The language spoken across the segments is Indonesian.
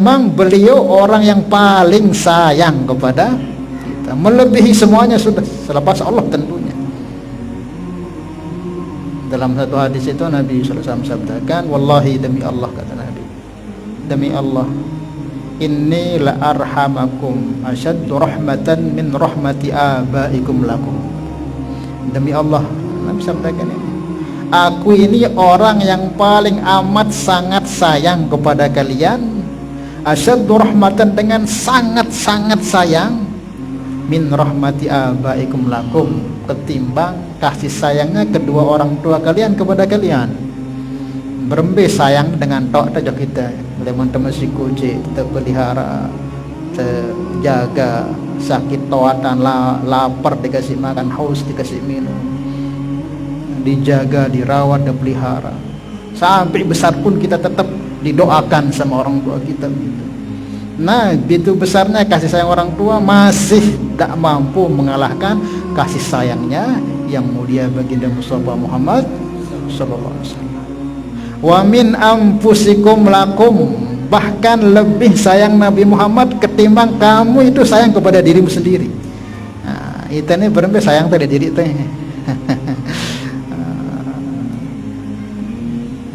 memang beliau orang yang paling sayang kepada kita, melebihi semuanya sudah selepas Allah tentunya. Dalam satu hadis itu Nabi SAW sabdakan, wallahi demi Allah, kata Nabi, demi Allah, inni la arhamakum asyaddu rahmatan min rahmati abaikum lakum. Demi Allah, Nabi sabdakan ini, aku ini orang yang paling amat sangat sayang kepada kalian, asyaddu rahmatan, dengan sangat-sangat sayang, min rahmati abaikum lakum, ketimbang kasih sayangnya kedua orang tua kalian kepada kalian. Berembe sayang dengan tok saja kita, teman-teman si kucing kita pelihara, terjaga, sakit tawatan, lapar dikasih makan, haus dikasih minum, dijaga, dirawat, dipelihara. Sampai besar pun kita tetap didoakan sama orang tua kita gitu. Nah, begitu besarnya kasih sayang orang tua masih tak mampu mengalahkan kasih sayangnya yang mulia baginda Mustafa Muhammad sallallahu alaihi wasallam. Wa min anfusikum lakum, bahkan lebih sayang Nabi Muhammad ketimbang kamu itu sayang kepada dirimu sendiri. Nah, itu nih berembe sayang pada diri teh.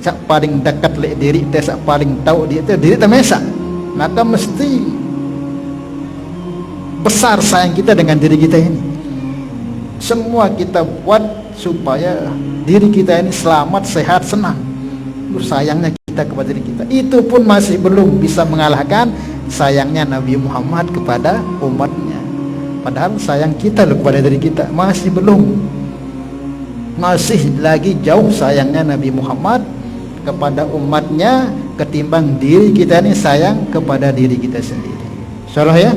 Sak paling dekat le diri teh, sak paling tahu dia teh diri teh mesa. Maka mesti besar sayang kita dengan diri kita ini. Semua kita buat supaya diri kita ini selamat, sehat, senang. Sayangnya kita kepada diri kita itu pun masih belum bisa mengalahkan sayangnya Nabi Muhammad kepada umatnya. Padahal sayang kita loh kepada diri kita masih belum, masih lagi jauh sayangnya Nabi Muhammad kepada umatnya ketimbang diri kita ini sayang kepada diri kita sendiri. Insyaallah ya.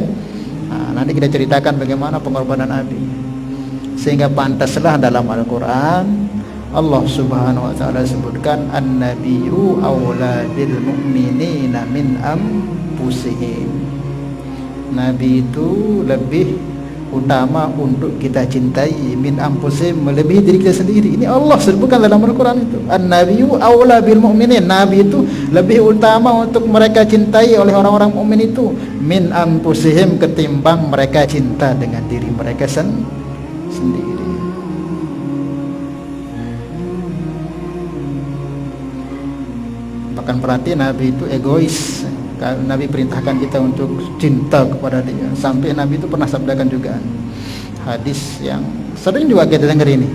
Nah, nanti kita ceritakan bagaimana pengorbanan Nabi, sehingga pantaslah dalam Al-Quran Allah Subhanahu wa ta'ala sebutkan, an-nabiyyu awla bil mu'minina min anfusihim. Nabi itu lebih utama untuk kita cintai min anfusihim, melebihi diri kita sendiri. Ini Allah sebutkan dalam Al-Quran itu, an-nabiyyu awla bil mu'minin. Nabi itu lebih utama untuk mereka cintai oleh orang-orang mukmin itu min anfusihim, ketimbang mereka cinta dengan diri mereka sendiri. Bahkan berarti Nabi itu egois. Nabi perintahkan kita untuk cinta kepada dia, sampai Nabi itu pernah sabdakan juga hadis yang sering juga kita dengar ini,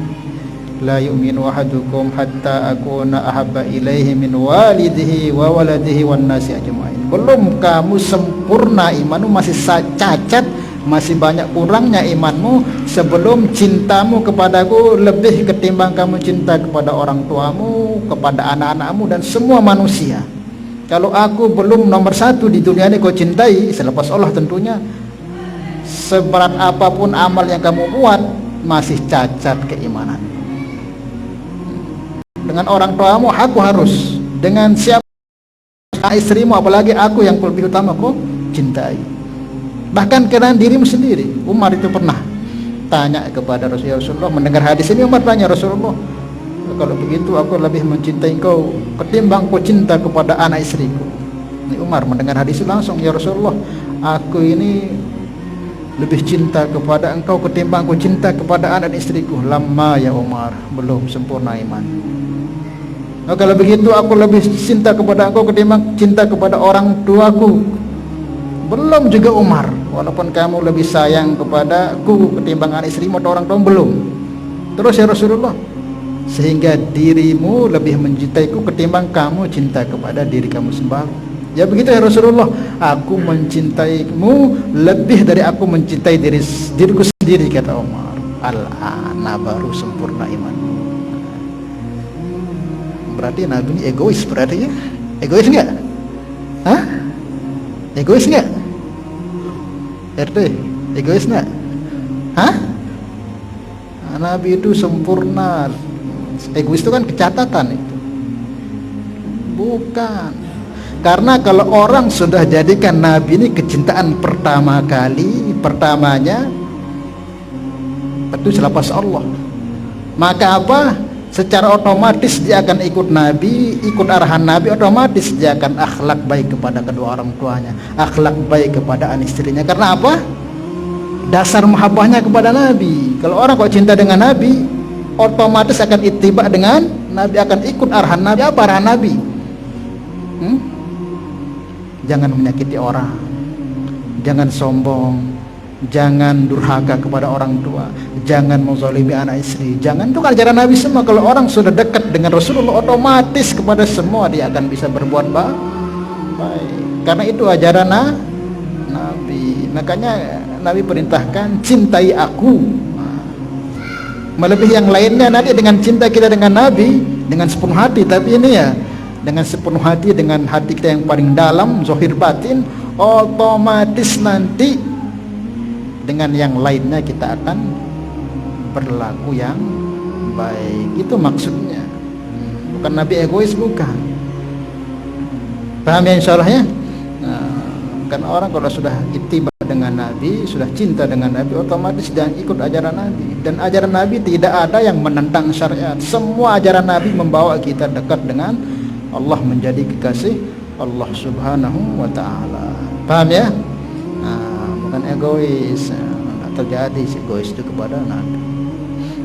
la yu'minu ahadukum hatta akuna ahabba ilaihi min walidihi wa waladihi wan nasi ajma'in. Belum kamu sempurna imanmu, masih cacat, masih banyak kurangnya imanmu sebelum cintamu kepadaku lebih ketimbang kamu cinta kepada orang tuamu, kepada anak-anakmu dan semua manusia. Kalau aku belum nomor satu di dunia ini kau cintai, selepas Allah tentunya, seberat apapun amal yang kamu buat masih cacat keimanan. Dengan orang tuamu aku harus, dengan siapa istrimu apalagi aku yang lebih utama kau cintai. Bahkan karena dirimu sendiri. Umar itu pernah tanya kepada Rasulullah, mendengar hadis ini Umar tanya, Rasulullah, kalau begitu aku lebih mencintai engkau ketimbang kau cinta kepada anak istriku. Ini Umar mendengar hadis itu langsung, ya Rasulullah, aku ini lebih cinta kepada engkau ketimbang kau cinta kepada anak istriku. Lama ya Umar, belum sempurna iman. Nah, kalau begitu aku lebih cinta kepada engkau ketimbang cinta kepada orang tuaku. Belum juga Umar, walaupun kamu lebih sayang kepadaku ketimbang anak istrimu atau orang tua, belum. Terus ya Rasulullah, sehingga dirimu lebih mencintaiku ketimbang kamu cinta kepada diri kamu sendiri. Ya begitu ya Rasulullah, aku mencintaimu lebih dari aku mencintai diriku sendiri, kata Umar. Al-ana baru sempurna iman. Berarti Nabi ini egois, berarti ya? Egois enggak? Hah? Egois enggak? RT, egois enggak? Hah? Nabi itu sempurna. Egois itu kan kecatatan itu. Bukan. Karena kalau orang sudah jadikan Nabi ini kecintaan pertamanya itu selepas Allah, maka apa? secara otomatis dia akan ikut Nabi, ikut arahan Nabi, otomatis dia akan akhlak baik kepada kedua orang tuanya, akhlak baik kepada anak istrinya. Karena apa? Dasar mahabbahnya kepada Nabi. Kalau orang kok cinta dengan Nabi, otomatis akan ittiba dengan Nabi, akan ikut arahan Nabi. Apa arahan Nabi? Jangan menyakiti orang, jangan sombong, jangan durhaka kepada orang tua, jangan menzalimi anak istri. Jangan, itu kan ajaran Nabi semua. Kalau orang sudah dekat dengan Rasulullah, otomatis kepada semua dia akan bisa berbuat baik. Karena itu ajaran Nabi. Makanya Nabi perintahkan cintai aku melebihi yang lainnya. Nanti dengan cinta kita dengan Nabi dengan sepenuh hati, tapi ini ya dengan sepenuh hati, dengan hati kita yang paling dalam, zahir batin, otomatis nanti dengan yang lainnya kita akan berlaku yang baik. Itu maksudnya. Bukan Nabi egois, bukan. Paham ya insyaallah ya? Kan orang kalau sudah ittiba dengan Nabi, sudah cinta dengan Nabi, otomatis dan ikut ajaran Nabi. Dan ajaran Nabi tidak ada yang menentang syariat. Semua ajaran Nabi membawa kita dekat dengan Allah, menjadi kekasih Allah Subhanahu wa ta'ala. Paham ya? Bukan egois. Terjadi egois itu kepada Nabi.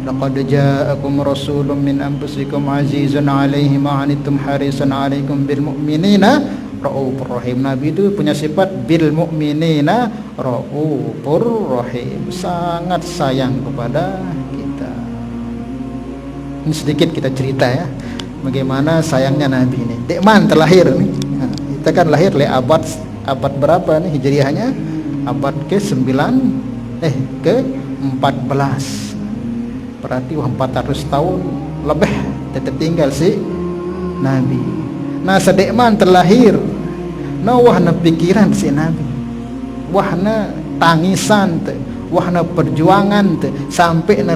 Laqad ja'akum rasulun min anfusikum azizun 'alaihi ma 'anittum harisun 'alaikum bil mu'minina raufur rahim. Nabi itu punya sifat bil mu'minina raufur rahim, sangat sayang kepada kita. Ini sedikit kita cerita ya, bagaimana sayangnya Nabi ini. Dekman terlahir nih. Kita kan lahir le abad berapa nih Hijriahnya? Abad ke-9 ke-14. Berarti 400 tahun lebih tetap tinggal si Nabi. Nah sedekman terlahir, nah wahna pikiran si Nabi, wahna tangisan te, wahna perjuangan te, sampai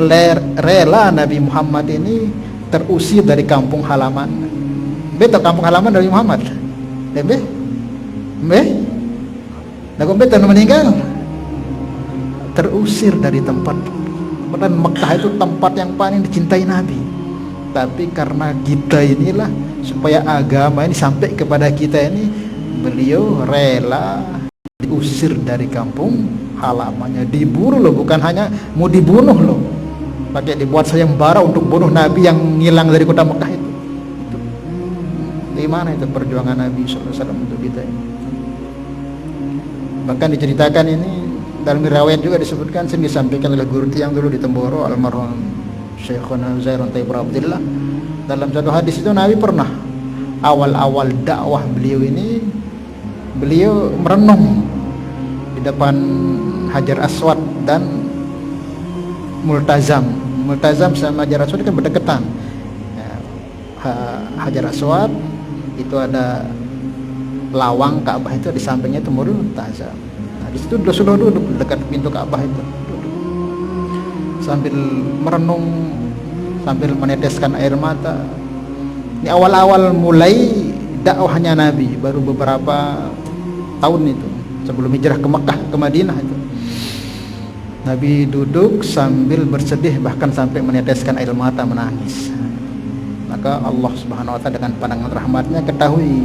rela Nabi Muhammad ini terusir dari kampung halaman. Betul kampung halaman Nabi Muhammad? Lebih? Nah betul meninggal, terusir dari tempat. Dan Mekah itu tempat yang paling dicintai Nabi. Tapi karena kita inilah, supaya agama ini sampai kepada kita ini, beliau rela diusir dari kampung halamannya, diburu loh, bukan hanya mau dibunuh loh, pakai dibuat sayembara untuk bunuh Nabi yang ngilang dari kota Mekah itu. Gimana itu perjuangan Nabi SAW untuk kita ini? Bahkan diceritakan ini dalam riwayat juga disebutkan, sering disampaikan oleh guru yang dulu di Temboro, almarhum Syekhuna Zairun Taibur Abdillah. Dalam satu hadis itu Nabi pernah awal-awal dakwah beliau ini, beliau merenung di depan Hajar Aswad dan Multazam. Multazam sama Hajar Aswad kan berdekatan ya, Hajar Aswad itu ada lawang Ka'bah, itu di sampingnya itu Multazam. Di situ Rasulullah duduk dekat pintu Ka'bah itu, duduk sambil merenung, sambil meneteskan air mata. Ini awal-awal mulai dakwahnya Nabi, baru beberapa tahun itu sebelum hijrah ke Mekah, ke Madinah itu. Nabi duduk sambil bersedih, bahkan sampai meneteskan air mata, menangis. Maka Allah Subhanahu wa ta'ala dengan pandangan rahmatnya ketahui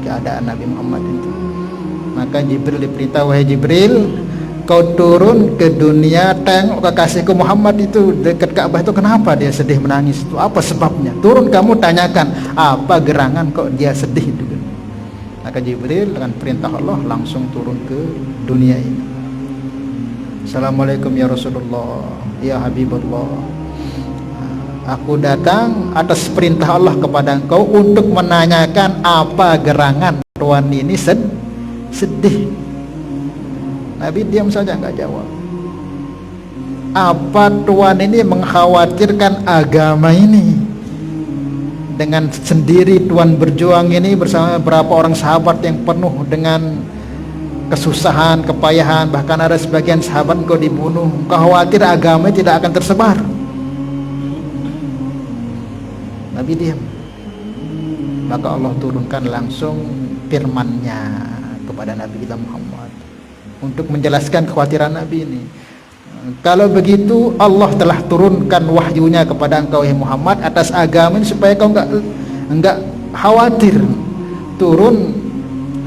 keadaan Nabi Muhammad itu. Maka Jibril diperintah, wahai Jibril, kau turun ke dunia, tengok kekasihku Muhammad itu dekat Ka'bah itu, kenapa dia sedih menangis itu, apa sebabnya? Turun kamu tanyakan apa gerangan kok dia sedih itu. Maka Jibril dengan perintah Allah langsung turun ke dunia ini. Assalamualaikum ya Rasulullah, ya Habibullah, aku datang atas perintah Allah kepada engkau untuk menanyakan apa gerangan tuan ini sedih. Nabi diam saja, nggak jawab. Apa tuan ini mengkhawatirkan agama ini? Dengan sendiri tuan berjuang ini bersama berapa orang sahabat yang penuh dengan kesusahan, kepayahan, bahkan ada sebagian sahabat engkau dibunuh. Engkau khawatir agama tidak akan tersebar. Nabi diam. Maka Allah turunkan langsung firman-Nya kepada Nabi kita Muhammad untuk menjelaskan kekhawatiran Nabi ini. Kalau begitu Allah telah turunkan wahyunya kepada engkau ya Muhammad atas agama ini supaya kau enggak khawatir. Turun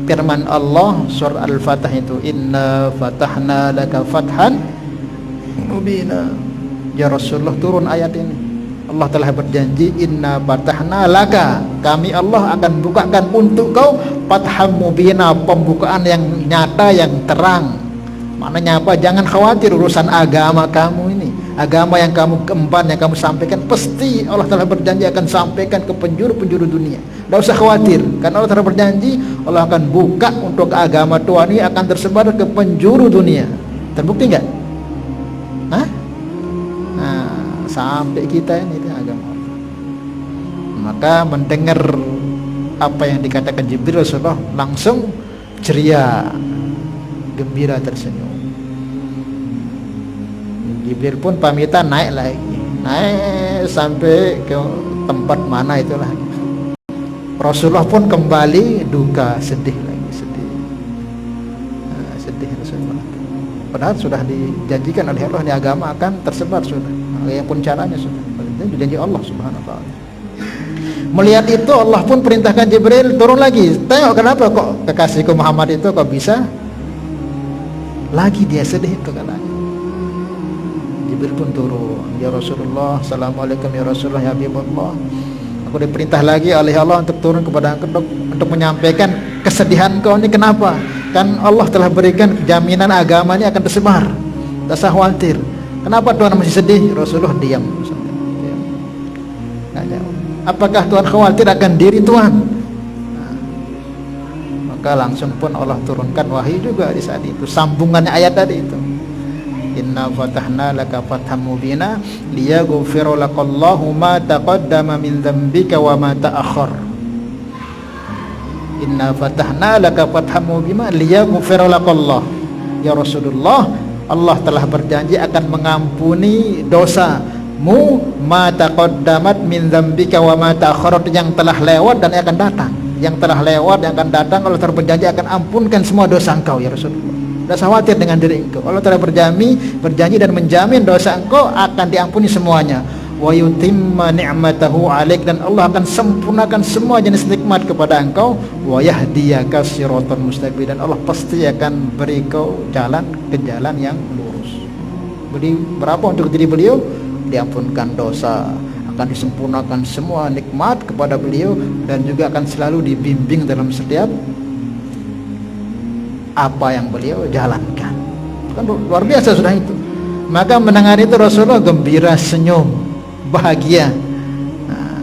firman Allah surah Al-Fatah itu, inna fatahna laka fathan mubina. Ya Rasulullah, turun ayat ini. Allah telah berjanji, inna fatahna laka, kami Allah akan bukakan untuk kau fatham mubina, pembukaan yang nyata, yang terang. Maknanya apa? Jangan khawatir urusan agama kamu ini. Agama yang kamu emban, yang kamu sampaikan, pasti Allah telah berjanji akan sampaikan ke penjuru-penjuru dunia. Tidak usah khawatir, karena Allah telah berjanji Allah akan buka untuk agama Tuhan ini akan tersebar ke penjuru dunia. Terbukti enggak? Hah? Nah, sampai kita ini agama Allah. Maka mendengar apa yang dikatakan Jibril, Rasulullah langsung ceria, gembira, tersenyum. Jibril pun pamitan naik lagi, naik sampai ke tempat mana itulah. Rasulullah pun kembali duka, sedih lagi, sedih. Nah, sedih Rasulullah. Padahal sudah dijanjikan oleh Allah, di agama akan tersebar sudah. Yang pun caranya sudah. Itu janji Allah Subhanahu wa taala. Melihat itu Allah pun perintahkan Jibril turun lagi. Tengok kenapa kok kekasihku Muhammad itu kok bisa lagi dia sedih itu katanya. Jibril pun turun, ya Rasulullah, assalamualaikum ya Rasulullah, ya Habibullah, aku diperintah lagi oleh Allah untuk turun kepada engkau untuk menyampaikan kesedihan kau ini. Kenapa? Kan Allah telah berikan jaminan agama ini akan tersebar, tak usah khawatir. Kenapa Tuhan masih sedih? Rasulullah diam. Apakah Tuhan khawatir akan diri Tuhan? Nah, maka langsung pun Allah turunkan wahyu juga di saat itu, sambungannya ayat tadi itu, inna fatahna laka fatham mubina liyaghfira lakallahu ma taqaddama min dzambika wa ma ta'akhkhar. Inna fatahna laka fatham mubina liyaghfira lakallah. Ya Rasulullah, Allah telah berjanji akan mengampuni dosamu ma taqaddamat min dzambika wa ma ta'akhkhar, yang telah lewat dan yang akan datang. Yang telah lewat, yang akan datang, Allah telah berjanji akan ampunkan semua dosa engkau ya Rasulullah. Tidak khawatir dengan diri engkau. Allah telah berjanji dan menjamin dosa engkau akan diampuni semuanya. Wa yutimma ni'matahu 'alaik, dan Allah akan sempurnakan semua jenis nikmat kepada engkau. Wa yahdiyaka siratan mustaqim, dan Allah pasti akan beri kau jalan ke jalan yang lurus. Beri berapa untuk diri beliau? Diampunkan dosa, akan disempurnakan semua nikmat kepada beliau, dan juga akan selalu dibimbing dalam setiap apa yang beliau jalankan. Kan luar biasa sudah itu. Maka mendengar itu Rasulullah gembira, senyum, bahagia. Nah,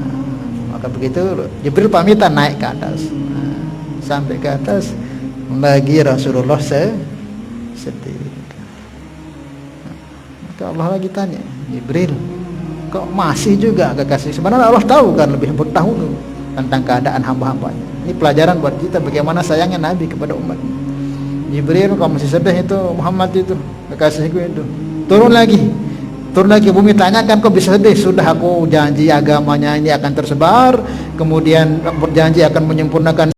maka begitu Jibril pamitan naik ke atas. Nah, sampai ke atas lagi Rasulullah sedih. Nah, maka Allah lagi tanya, Jibril, kok masih juga kekasih? Sebenarnya Allah tahu kan lebih bertahun tentang keadaan hamba-hambanya. Ini pelajaran buat kita bagaimana sayangnya Nabi kepada umatnya. Jibril, kau masih sedih itu Muhammad itu kekasihku itu, turun lagi bumi, tanyakan kok bisa sedih. Sudah aku janji agamanya ini akan tersebar, kemudian berjanji akan menyempurnakan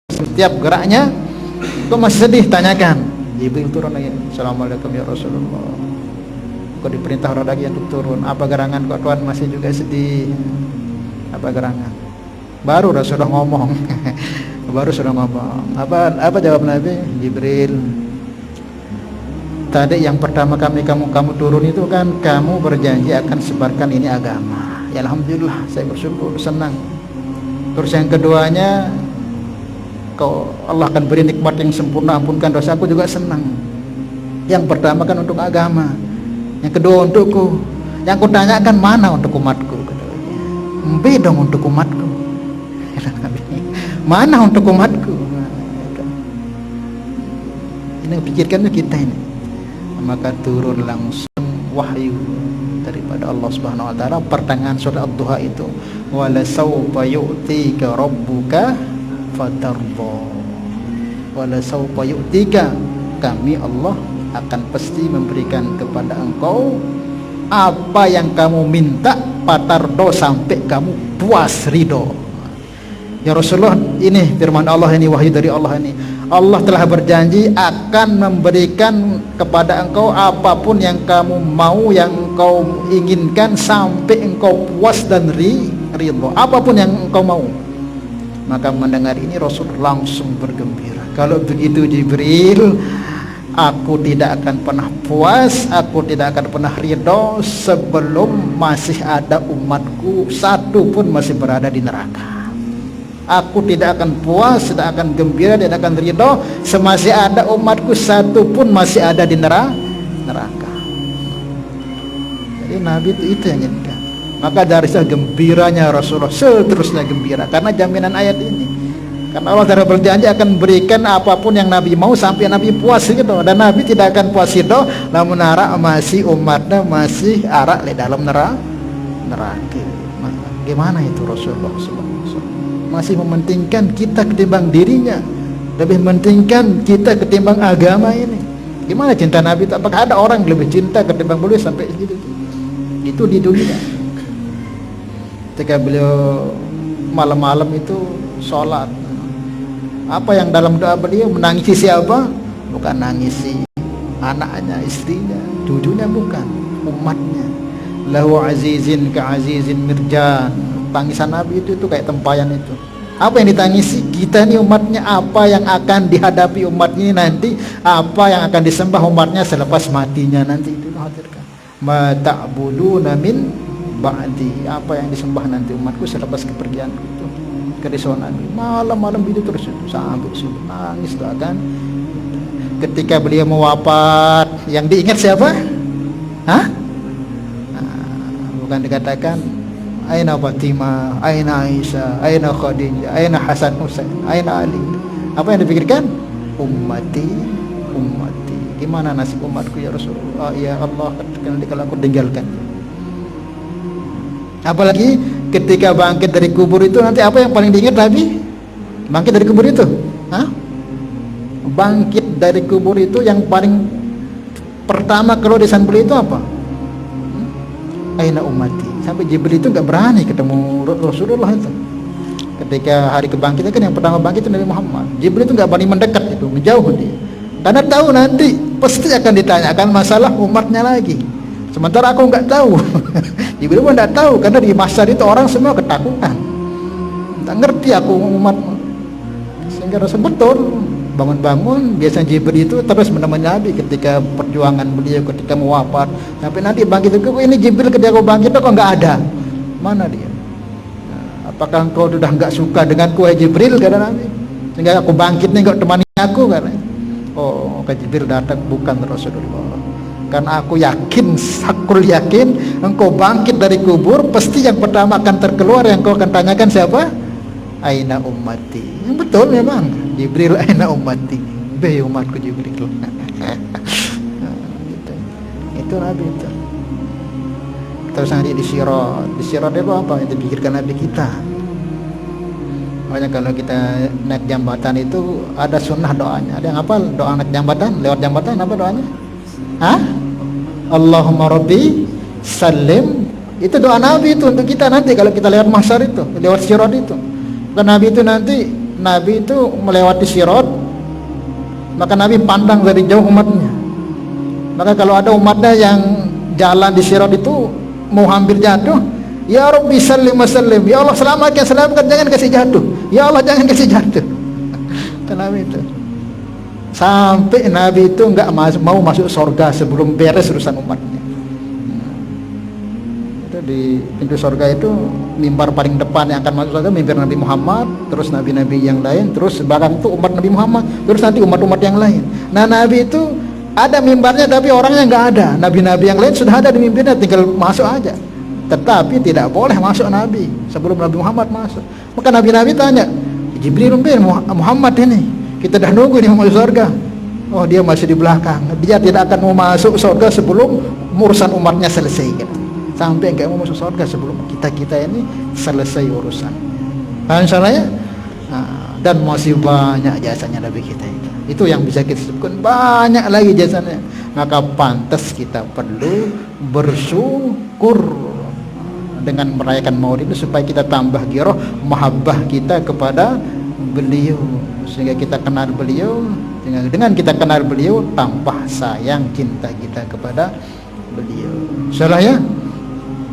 setiap geraknya, kok masih sedih? Tanyakan. Jibril turun lagi, assalamualaikum ya Rasulullah, kok diperintah orang lagi untuk turun. Apa gerangan kok Tuhan masih juga sedih? Apa gerangan? Baru Rasulullah ngomong baru sudah ngomong. Apa jawab Nabi? Jibril, tadi yang pertama kamu turun itu kan kamu berjanji akan sebarkan ini agama. Ya alhamdulillah, saya bersyukur, senang. Terus yang keduanya, Allah akan beri nikmat yang sempurna, ampunkan dosa, aku juga senang. Yang pertama kan untuk agama, yang kedua untukku. Yang kutanyakan mana untuk umatku? Embe dong untuk umatku. Mana untuk umatku? Ini pikirkan kita ini. Maka turun langsung wahyu daripada Allah Subhanahu wa taala, pertengahan surah Ad-Duha itu, wala sawfa yu'tika rabbuka fatarda. Wala sawfa yu'tika, kami Allah akan pasti memberikan kepada engkau apa yang kamu minta, fatardo, sampai kamu puas, ridho. Ya Rasulullah, ini firman Allah, ini wahyu dari Allah ini. Allah telah berjanji akan memberikan kepada engkau apapun yang kamu mau, yang engkau inginkan, sampai engkau puas dan ridho, apapun yang engkau mau. Maka mendengar ini Rasul langsung bergembira. Kalau begitu Jibril, aku tidak akan pernah puas, aku tidak akan pernah ridho sebelum masih ada umatku satu pun masih berada di neraka. Aku tidak akan puas, tidak akan gembira, tidak akan ridho semasih ada umatku satu pun masih ada di neraka. Jadi Nabi itu yang inginkan. Maka dari sana gembiranya Rasulullah, seterusnya gembira karena jaminan ayat ini. Karena Allah telah berjanji akan berikan apapun yang Nabi mau sampai Nabi puas gitu. Dan Nabi tidak akan puas itu lamun arak masih umatnya masih arak di dalam neraka. Gimana itu Rasulullah SAW? Masih mementingkan kita ketimbang dirinya, lebih mementingkan kita ketimbang agama ini. Gimana cinta Nabi itu? Apakah ada orang lebih cinta ketimbang beliau sampai segitu? Itu di dunia. Ketika beliau malam-malam itu sholat, apa yang dalam doa beliau? Menangisi siapa? Bukan nangisi anaknya, istrinya, cucunya, bukan, umatnya. Lahu azizin ka azizin mirjan. Tangisan Nabi itu kayak tempayan itu. Apa yang ditangisi? Kita ini umatnya, apa yang akan dihadapi umatnya nanti, apa yang akan disembah umatnya selepas matinya nanti, itu hadirkan. Ma ta'buduna min ba'di, apa yang disembah nanti umatku selepas kepergianku. Itu kerisauan Nabi. Malam-malam itu terus sampai subuh nangis doakan. Ketika beliau mau wafat, yang diingat siapa? Hah? Bukan dikatakan aina Fatimah, aina Aisyah, aina Khadijah, aina Hasan Husain, aina Ali. Apa yang dipikirkan? Ummati, ummati. Gimana nasib umatku ya Rasulullah? Ya Allah, kalau aku tinggalkan. Apalagi ketika bangkit dari kubur itu, nanti apa yang paling diingat Nabi? Bangkit dari kubur itu? Hah? Bangkit dari kubur itu yang paling pertama keluar di beliau itu apa? Aina ummati. Sampai Jibril itu nggak berani ketemu Rasulullah itu. Ketika hari kebangkitan kan yang pertama bangkit itu Nabi Muhammad. Jibril itu nggak berani mendekat, itu menjauh dia. Karena tahu nanti pasti akan ditanyakan masalah umatnya lagi. Sementara aku nggak tahu. Jibril pun nggak tahu karena di masa itu orang semua ketakutan. Tak ngerti aku umat. Sehingga Rasul betul bangun-bangun, biasanya Jibril itu terus menemani Nabi ketika perjuangan beliau, ketika mau wafat, sampai nanti bangkit itu. Ini Jibril ketika aku bangkit kok nggak ada, mana dia? Nah, apakah engkau sudah nggak suka denganku ya Jibril, kata Nabi, sehingga aku bangkit nih nggak temani aku, karena oh ke Jibril datang bukan Rasulullah, karena aku yakin, sakul yakin engkau bangkit dari kubur, pasti yang pertama akan terkeluar yang kau akan tanyakan siapa? Aina ummati. Yang betul memang Jibril, aina ummati, be umatku Jibril. Itu Nabi itu. Terus nanti di Sirat itu apa yang dipikirkan Nabi kita. Makanya kalau kita naik jambatan itu ada sunnah doanya. Ada yang apa doa naik jambatan? Lewat jambatan apa doanya? Hah? Allahumma rabbi salim. Itu doa Nabi itu untuk kita nanti kalau kita lewat mahsyar itu, lewat Sirat itu. Dan Nabi itu nanti, Nabi itu melewati Sirat, maka Nabi pandang dari jauh umatnya. Maka kalau ada umatnya yang jalan di Sirat itu mau hampir jatuh, ya Rabbi sallim wa sallim, ya Allah selamatkan, jangan kasih jatuh, ya Allah jangan kasih jatuh. Nabi itu sampai Nabi itu nggak mau masuk surga sebelum beres urusan umatnya. Di pintu surga itu mimbar paling depan yang akan masuk surga mimbar Nabi Muhammad, terus nabi-nabi yang lain, terus belakang itu umat Nabi Muhammad, terus nanti umat-umat yang lain. Nah Nabi itu ada mimbarnya tapi orangnya nggak ada. Nabi-nabi yang lain sudah ada di mimbarnya, tinggal masuk aja. Tetapi tidak boleh masuk Nabi sebelum Nabi Muhammad masuk. Maka nabi-nabi tanya, Jibril Muhammad ini, kita dah nunggu nih mau masuk surga. Oh dia masih di belakang, dia tidak akan mau masuk surga sebelum urusan umatnya selesai gitu. Sampai enggak mau masuk surga sebelum kita ini selesai urusan. Paham salahnya? Nah, dan masih banyak jasanya Nabi kita itu. Itu yang bisa kita sebutkan, banyak lagi jasanya. Maka pantas kita perlu bersyukur dengan merayakan Maulid itu supaya kita tambah giroh mahabbah kita kepada beliau, sehingga kita kenal beliau. Dengan kita kenal beliau, tambah sayang cinta kita kepada beliau. Salah ya?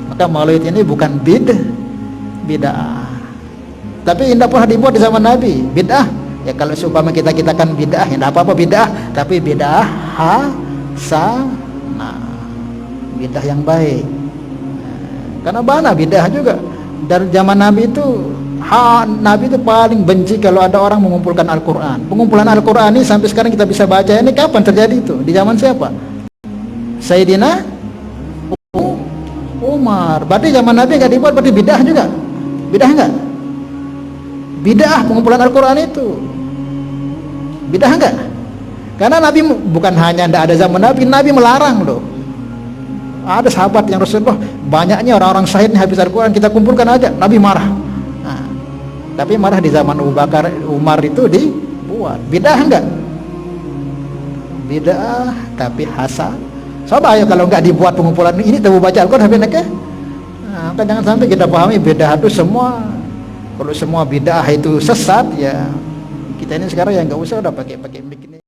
Maka maulid ini bukan bid'ah. Tapi tidak pernah dibuat di zaman Nabi. Bid'ah ya kalau seumpama kita kan bid'ah, ya tidak apa-apa bid'ah, tapi bid'ah hasanah, bid'ah yang baik. Karena banyak bid'ah juga dari zaman Nabi itu. Nabi itu paling benci kalau ada orang mengumpulkan Al-Quran. Pengumpulan Al-Quran ini sampai sekarang kita bisa baca, ini kapan terjadi itu? Di zaman siapa? Sayyidina Umar. Berarti zaman Nabi nggak dibuat, berarti bid'ah juga. Bid'ah nggak? Bid'ah pengumpulan Al-Quran itu bid'ah nggak? Karena Nabi bukan hanya tidak ada zaman Nabi, Nabi melarang loh. Ada sahabat yang Rasulullah, banyaknya orang-orang syahid nih habis Al-Quran, kita kumpulkan aja. Nabi marah. Tapi marah di zaman Abu Bakar, Umar itu dibuat. Bid'ah enggak? Bid'ah tapi hasan. Coba ya kalau enggak dibuat pengumpulan ini, tahu baca Al-Quran habis nak. Nah, jangan sampai kita pahami bid'ah itu semua. Kalau semua bid'ah itu sesat, ya kita ini sekarang ya enggak usah udah pakai mic ini.